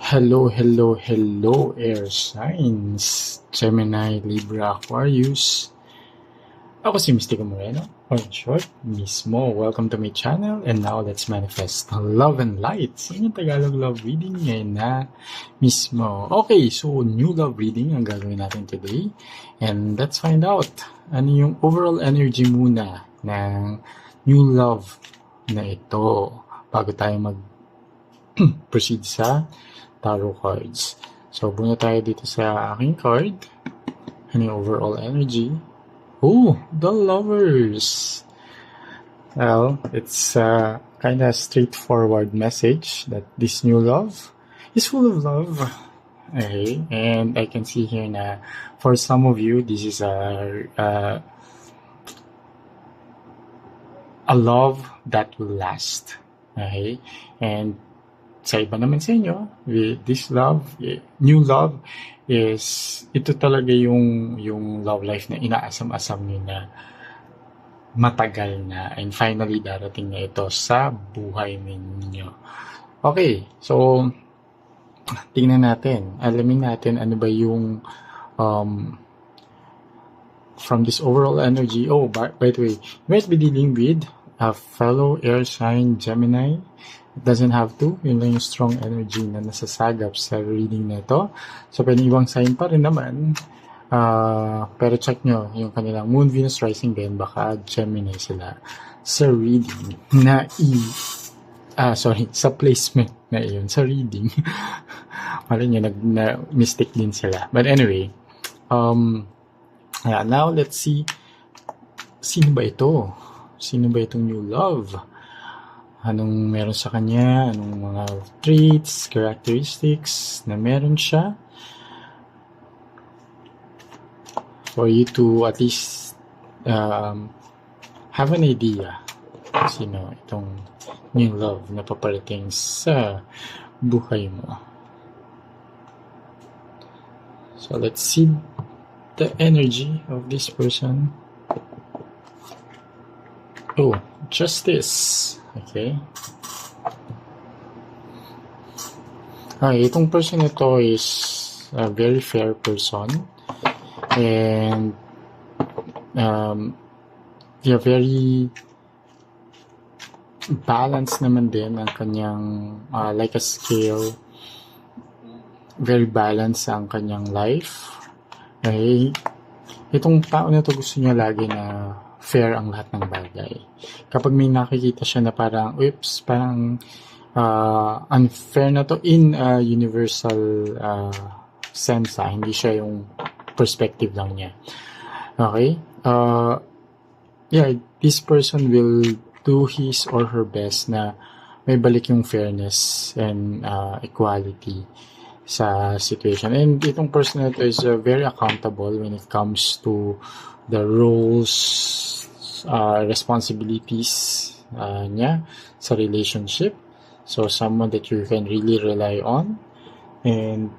Hello, hello, hello, air signs, Gemini, Libra, Aquarius. Ako si Mystico Moreno, or in short, Mismo. Welcome to my channel, and now let's manifest love and light. Sa inyong Tagalog love reading ngayon na Mismo. Okay, so new love reading ang gagawin natin today. And let's find out ano yung overall energy muna ng new love na ito bago tayo mag-proceed sa tarot cards. So, muna tayo dito sa aking card. Ano yung overall energy? Oh, the Lovers! Well, it's kind of straightforward message that this new love is full of love. Okay, and I can see here na for some of you, this is a love that will last. Okay, and sa iba naman sa inyo, with this love, new love, is ito talaga yung love life na inaasam-asam nyo na matagal na and finally darating na ito sa buhay ninyo. Okay, so tingnan natin, alamin natin ano ba yung from this overall energy. Oh, by the way, you might be dealing with a fellow air sign Gemini. It doesn't have to. Yun lang yung strong energy na nasasagap sa reading na ito. So, pwede ibang sign pa rin naman. Pero check nyo yung kanilang Moon, Venus, Rising din. Baka Gemini sila sa reading na sa placement na yun. Sa reading. Malay nyo, nag-mistake din sila. But anyway, now let's see. Sino ba ito? Sino ba itong new love? Anong meron sa kanya, anong mga traits, characteristics na meron siya for you to at least have an idea sino itong new love na paparating sa buhay mo. So let's see the energy of this person. Oh, Justice. Okay. Itong person ito is a very fair person and very balanced naman din ang kanyang like a scale, very balanced ang kanyang life. Okay. Itong tao na to gusto niya lagi na fair ang lahat ng bagay. Kapag may nakikita siya na parang, parang unfair na to in a universal sense, hindi siya yung perspective lang niya. Okay? This person will do his or her best na may balik yung fairness and equality sa situation. And itong person na ito is very accountable when it comes to the roles, responsibilities niya sa relationship. So, someone that you can really rely on. And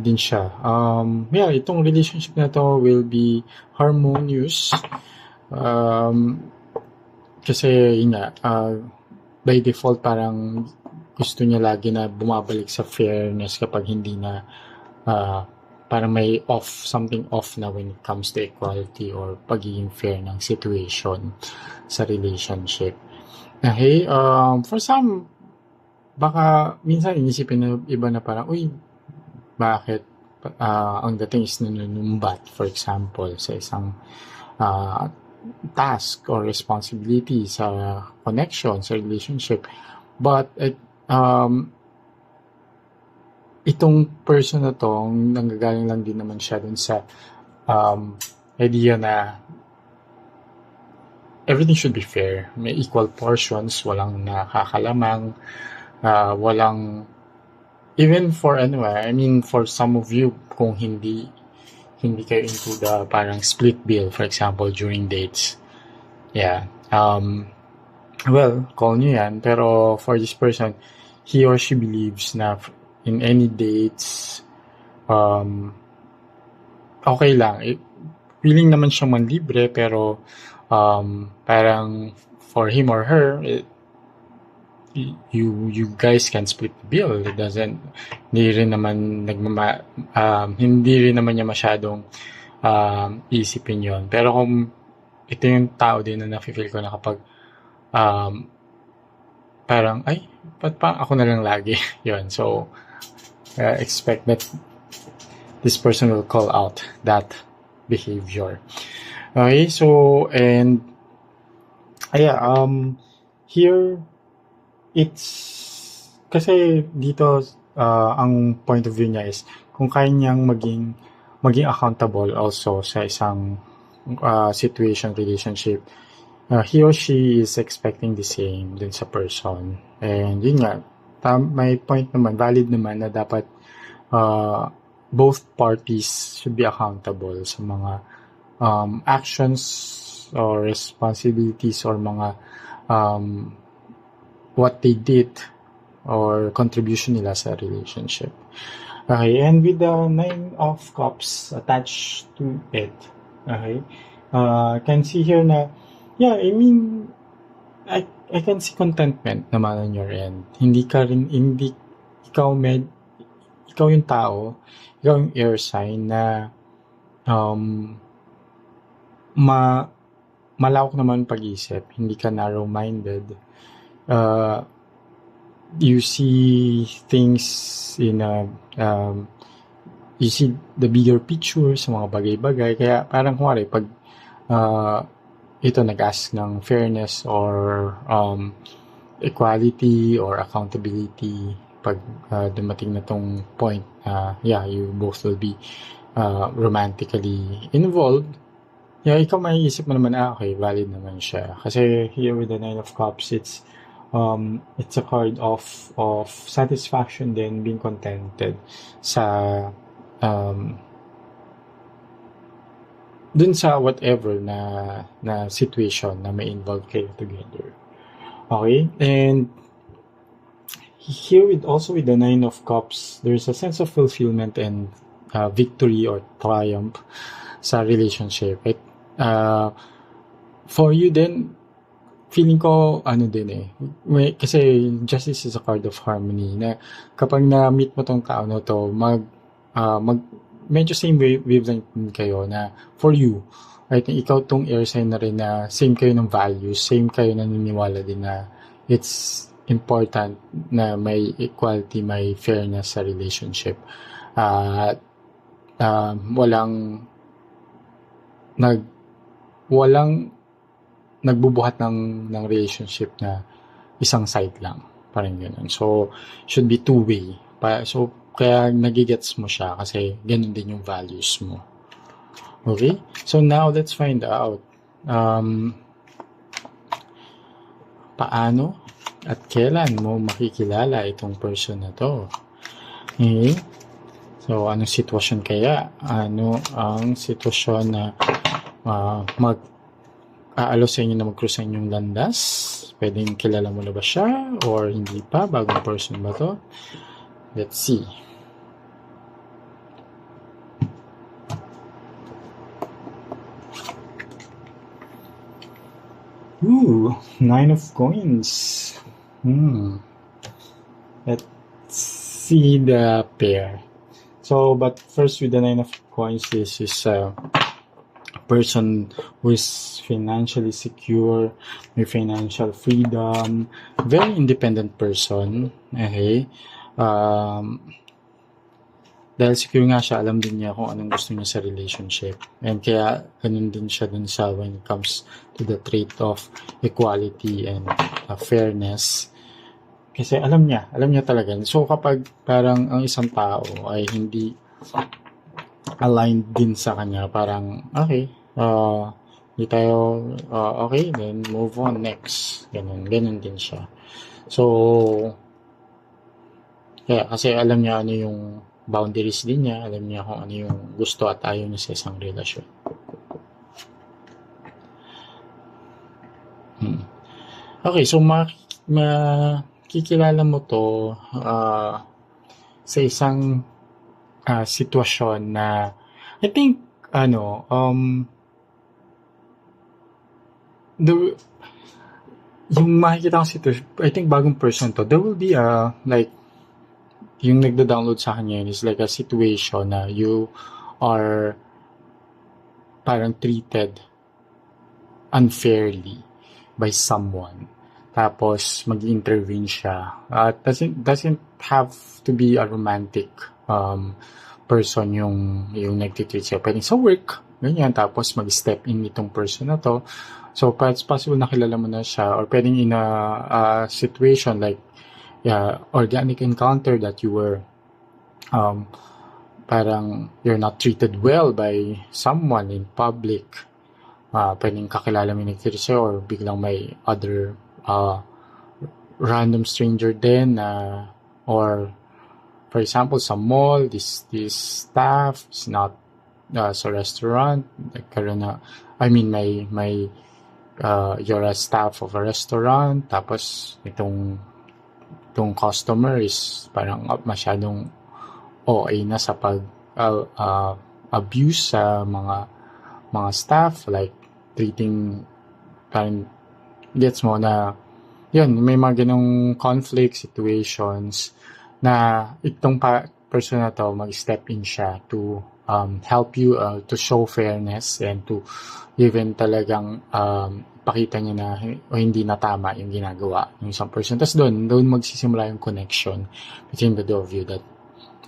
din siya. Itong relationship na to will be harmonious. Kasi, yun nga, by default, parang gusto niya lagi na bumabalik sa fairness kapag hindi na para may something off na when it comes to equality or pagiging fair ng situation sa relationship. Okay, for some, baka minsan inisipin na iba na parang, bakit ang dating is nanunumbat, for example, sa isang task or responsibility sa connection, sa relationship. But, itong person na to, nanggagaling lang din naman siya dun sa idea na everything should be fair. May equal portions, walang nakakalamang, walang, even for for some of you, kung hindi kayo into the parang split bill, for example, during dates. Call nyo yan. Pero for this person, he or she believes na in any dates, okay lang. Willing naman siyang manlibre, pero parang for him or her, you guys can split the bill. It doesn't, hindi rin naman hindi rin naman niya masyadong isipin yon. Pero kung ito yung tao din na nafe-feel ko na kapag um, parang, ay, ba't pa ako na lang lagi? Yun. So, expect that this person will call out that behavior. Okay, so, and, here, it's, kasi dito, ang point of view niya is, kung kaya niyang maging accountable also sa isang situation, relationship, he or she is expecting the same dun sa person. And yun nga, may point naman, valid naman na dapat both parties should be accountable sa mga actions or responsibilities or mga what they did or contribution nila sa relationship. Okay, and with the 9 of Cups attached to it, okay, can see here na, yeah, I mean, I can see contentment naman on your end. Ikaw yung tao, ikaw yung air sign na malawak naman pag-isip, hindi ka narrow-minded. You see things in you see the bigger picture sa mga bagay-bagay. Kaya parang kumari, pag ito nag-ask ng fairness or equality or accountability, pag dumating na tong point, you both will be romantically involved. Yeah, ikaw maiisip mo naman, okay, valid naman siya. Kasi here with the 9 of Cups, it's a card of satisfaction din, being contented sa dun sa whatever na situation na may involve kayo together. Okay? And here with the 9 of Cups, there's a sense of fulfillment and victory or triumph sa relationship. For you then, feeling ko, kasi Justice is a card of harmony, na kapag na-meet mo tong tao na to, medyo same wavelength kayo na for you, I think ikaw tong air sign na rin na same kayo ng values, same kayo naniniwala din na it's important na may equality, may fairness sa relationship. Walang nagbubuhat ng relationship na isang side lang, parang gano'n. So should be two-way. So kaya nagigets mo siya kasi ganun din yung values mo. Okay? So now let's find out paano at kailan mo makikilala itong person na to. Okay? So anong sitwasyon kaya? Ano ang sitwasyon na aalo sa inyo na mag-cross sa inyong landas? Pwedeng kilala mo na ba siya or hindi pa? Bagong person ba to? Let's see. Ooh, 9 of Coins. Let's see the pair. So, but first with the 9 of Coins, this is a person who is financially secure, may financial freedom, very independent person. Okay? Dahil secure nga siya, alam din niya kung anong gusto niya sa relationship. And kaya, ganun din siya dun sa when it comes to the trait of equality and fairness. Kasi alam niya talaga. So, kapag parang ang isang tao ay hindi aligned din sa kanya, parang, okay, hindi tayo, okay, then move on next. Ganun din siya. So, kaya, kasi alam niya ano yung boundaries din niya, alam niya kung ano yung gusto at ayaw niya sa isang relasyon. Okay, so makikilala mo to sa isang sitwasyon na I think yung makikita kong situation, I think bagong person to, there will be like, yung nagda-download sa akin ngayon is like a situation na you are parang treated unfairly by someone. Tapos mag-intervene siya. Doesn't have to be a romantic person yung nagtitreat siya. Pwedeng sa work, ganyan. Tapos mag-step in itong person na to. So, it's possible na kilala mo na siya, or pwedeng in a situation like organic encounter that you were parang you're not treated well by someone in public. Pwedeng kakilala mo yung nagtitreat siya, or biglang may other random stranger din, or for example sa mall, this staff is not sa restaurant, nagkaroon na, I mean may you're a staff of a restaurant, tapos itong customer is parang masyadong OA na sa pag abuse sa mga staff, like treating, parang gets mo na yun, may mga ganong conflict situations na itong person na to mag-step in siya to help you to show fairness and to even talagang pakita niya na hindi na tama yung ginagawa ng isang person. Tapos doon magsisimula yung connection between the two of you, that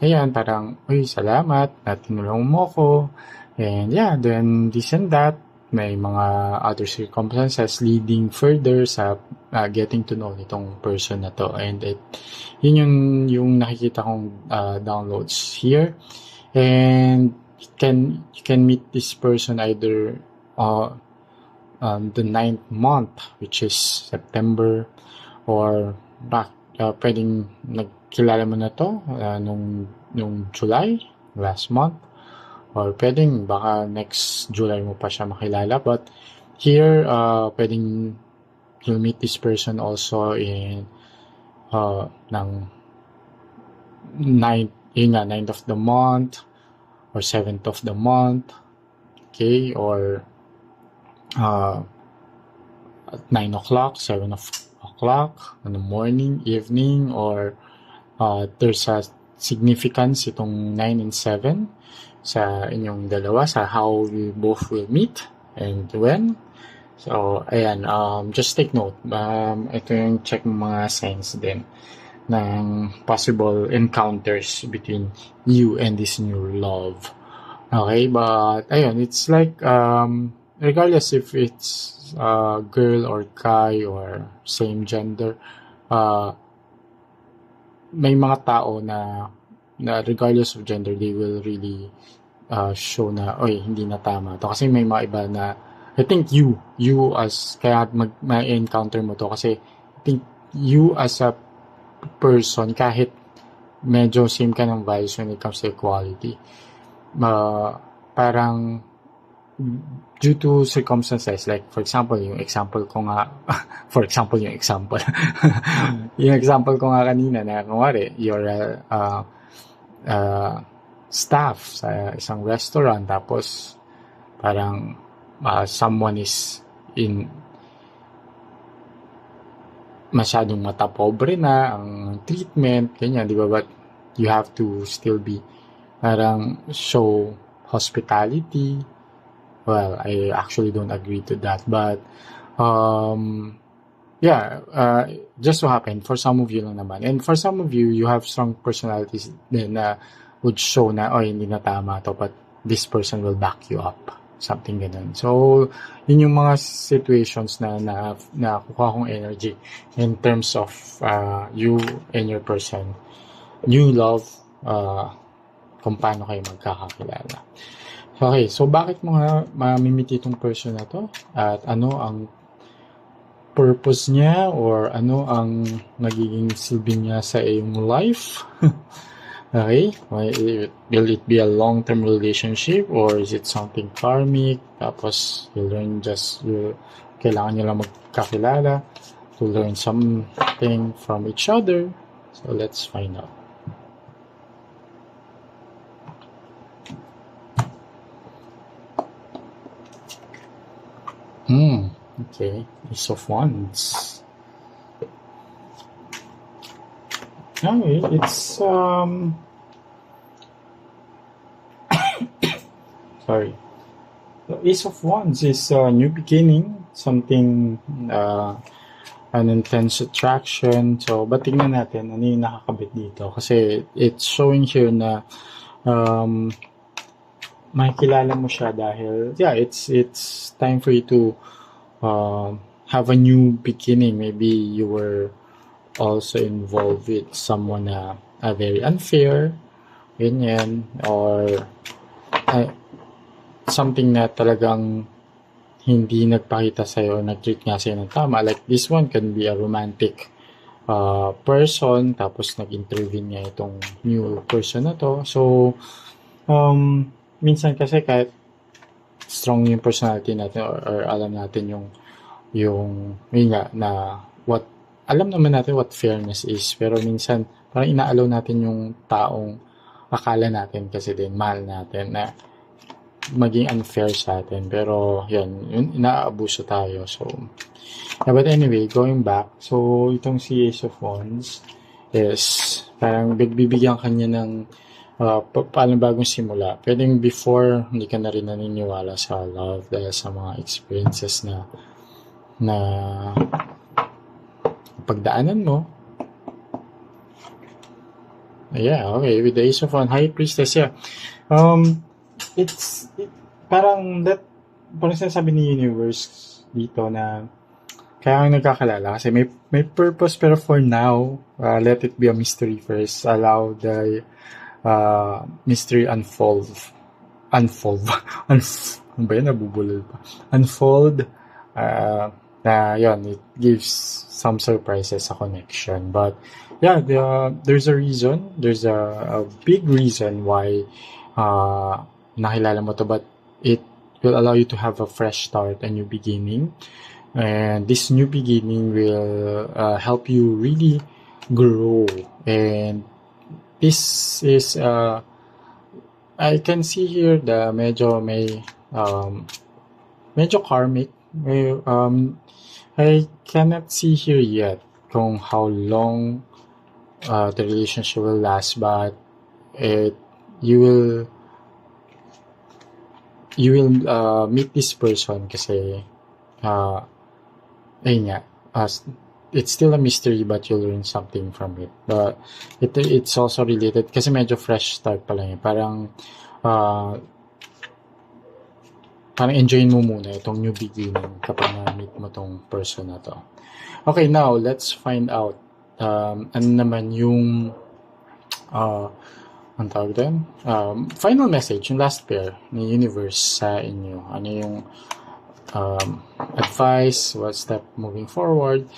ayan, parang, uy, salamat na tinulungan mo ko, and yeah, then this and that. May mga other circumstances leading further sa getting to know itong person na to. And yun yung nakikita kong downloads here. And you can meet this person either the 9th month, which is September, or pwedeng nagkilala mo na to nung July, last month, or pwedeng baka next July mo pa siya makilala. But here, pwedeng you'll meet this person also in ng 9th of the month or 7th of the month, okay, or at 9 o'clock, 7 o'clock in the morning, evening, or there's a significance itong 9 and 7 sa inyong dalawa, sa how you both will meet and when. So, ayan, just take note. Ito yung check mga signs din ng possible encounters between you and this new love. Okay, but ayun, it's like, regardless if it's girl or guy or same gender, may mga tao na regardless of gender, they will really show na, oy, hindi na tama to. Kasi may mga iba na, I think you as, kaya ma-encounter mo to, kasi I think you as a person, kahit medyo same ka ng values when it comes to equality, parang due to circumstances, like for example, yung example ko nga yung example ko nga kanina na kunwari, you're staff sa isang restaurant, tapos parang someone is in masyadong matapobre na ang treatment, ganyan, di ba? But you have to still be parang show hospitality. Well, I actually don't agree to that, but just so happen, for some of you lang naman, and for some of you, you have strong personalities din na would show na, oh, hindi na tama to, but this person will back you up, something ganun. So, yun yung mga situations na nakuha kong energy in terms of you and your person, new love, kung paano kayo magkakakilala. Okay, so bakit mo nga mamimit itong person na to? At ano ang purpose niya, or ano ang nagiging silbi niya sa iyong life? Okay, will it be a long-term relationship, or is it something karmic? Tapos kailangan nyo lang magkakilala to learn something from each other. So let's find out. Okay, Ace of Wands. Okay, it's sorry. The Ace of Wands is a new beginning, something an intense attraction. So, but tingnan natin ano yung nakakabit dito. Kasi it's showing here na um, makikilala mo siya dahil, yeah, it's time for you to have a new beginning. Maybe you were also involved with someone na very unfair, ganyan, or uh, something na talagang hindi nagpakita sa'yo, nag-treat nga sa'yo ng tama. Like this one can be a romantic person, tapos nag-intervene nga itong new person na to. So, minsan kasi kahit strong yung personality natin or alam natin yun nga na what alam naman natin what fairness is, pero minsan parang inaalaw natin yung taong akala natin kasi din mahal natin na maging unfair sa atin, pero yun inaabuso tayo. So yeah, but anyway, going back, so itong si Ace of Wands is parang bibigyan kanya ng paano bagong simula. Pwedeng before hindi ka na rin naniniwala sa love dahil sa mga experiences na pagdaanan mo. Yeah, okay. With the Ace of Wands, High Priestess, yeah. Parang sinasabi ni Universe dito na kaya nga nagkakalala kasi may purpose, pero for now, let it be a mystery first. Allow the mystery unfold. Ano ba yan? Nabubulol pa. Unfold. Na yun, it gives some surprises sa connection. But yeah, there's a reason. There's a big reason why nakilala mo to, but it will allow you to have a fresh start, a new beginning. And this new beginning will help you really grow. And this is I can see here the medyo karmic. I cannot see here yet kung how long the relationship will last, but you will meet this person kasi ayun nga, it's still a mystery, but you'll learn something from it. But it's also related kasi medyo fresh start pa lang. Parang enjoyin mo muna itong new beginning kapag na-meet mo tong person na to. Okay, now let's find out ano naman yung ang tawag din? Final message, yung last pair ni Universe sa inyo. Ano yung advice, what step moving forward.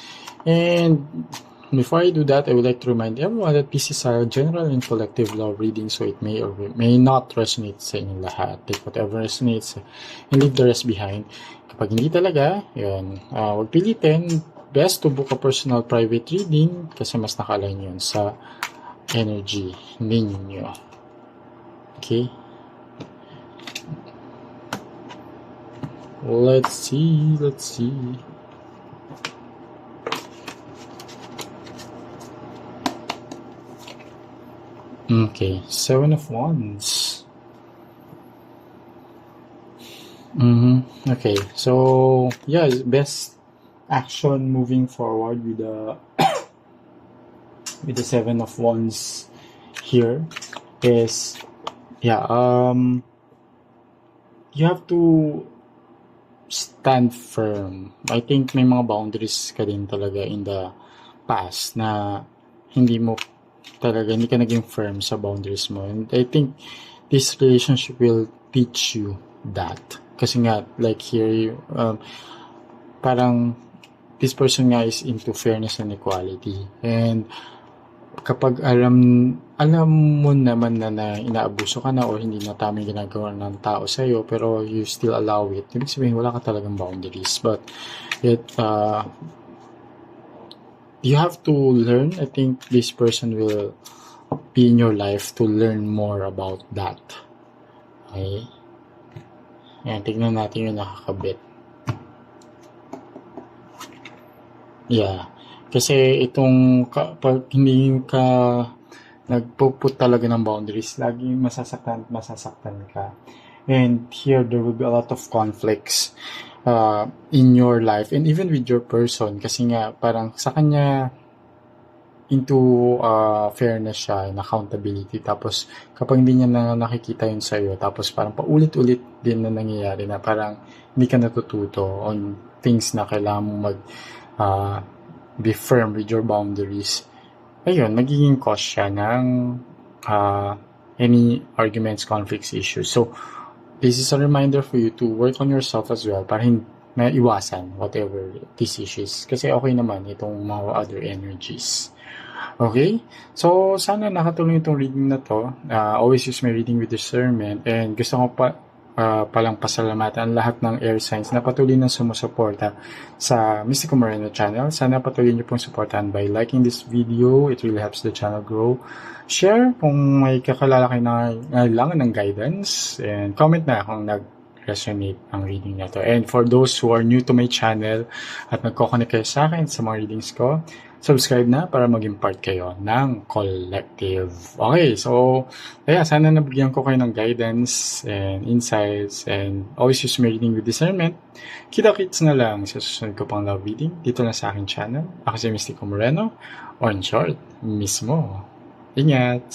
And before I do that, I would like to remind everyone that pieces are general and collective love reading, so it may or may not resonate sa inyong lahat. Take whatever resonates and leave the rest behind. Kapag hindi talaga, yun, huwag pilitin. Best to book a personal private reading kasi mas naka-align yun sa energy ninyo. Okay? Let's see. Okay, 7 of Wands. Okay, so yeah, best action moving forward with the with the 7 of Wands here is you have to stand firm. I think may mga boundaries ka din talaga in the past na hindi ka naging firm sa boundaries mo. And I think this relationship will teach you that. Kasi nga, like here, parang this person nga is into fairness and equality. And kapag alam mo naman na inaabuso ka na or hindi na tama yung ginagawa ng tao sa'yo, pero you still allow it, ibig sabihin wala ka talagang boundaries. But you have to learn. I think this person will be in your life to learn more about that. Okay? Ayan, tignan natin yung nakakabit. Yeah. Kasi itong pag hindi ka nagpo-put talaga ng boundaries, laging masasaktan ka. And here, there will be a lot of conflicts in your life and even with your person. Kasi nga, parang sa kanya, into fairness siya and accountability. Tapos, kapag hindi niya na nakikita yun sa'yo, tapos parang paulit-ulit din na nangyayari na parang hindi ka natututo on things na kailangan mong uh, be firm with your boundaries. Ayun, magiging cause siya ng any arguments, conflicts, issues. So, this is a reminder for you to work on yourself as well para maiwasan whatever these issues. Kasi okay naman itong mga other energies. Okay? So, sana nakatulong itong reading na to. Always use my reading with discernment. And gusto ko palang pasalamatan lahat ng air signs na patuloy na sumusuporta sa Mystical Moreno channel. Sana patuloy niyo pong supportan by liking this video. It really helps the channel grow. Share kung may kakalala kayo na kailangan ng guidance. And comment na kung resonate ang reading na to. And for those who are new to my channel at nagko-connect kayo sa akin sa mga readings ko, subscribe na para maging part kayo ng collective. Okay, so sana nabigyan ko kayo ng guidance and insights and always use my reading with discernment. Kita-kits na lang sa susunod ko pang love reading dito na sa aking channel. Ako si Mystical Moreno, or in short, mismo. Ingat!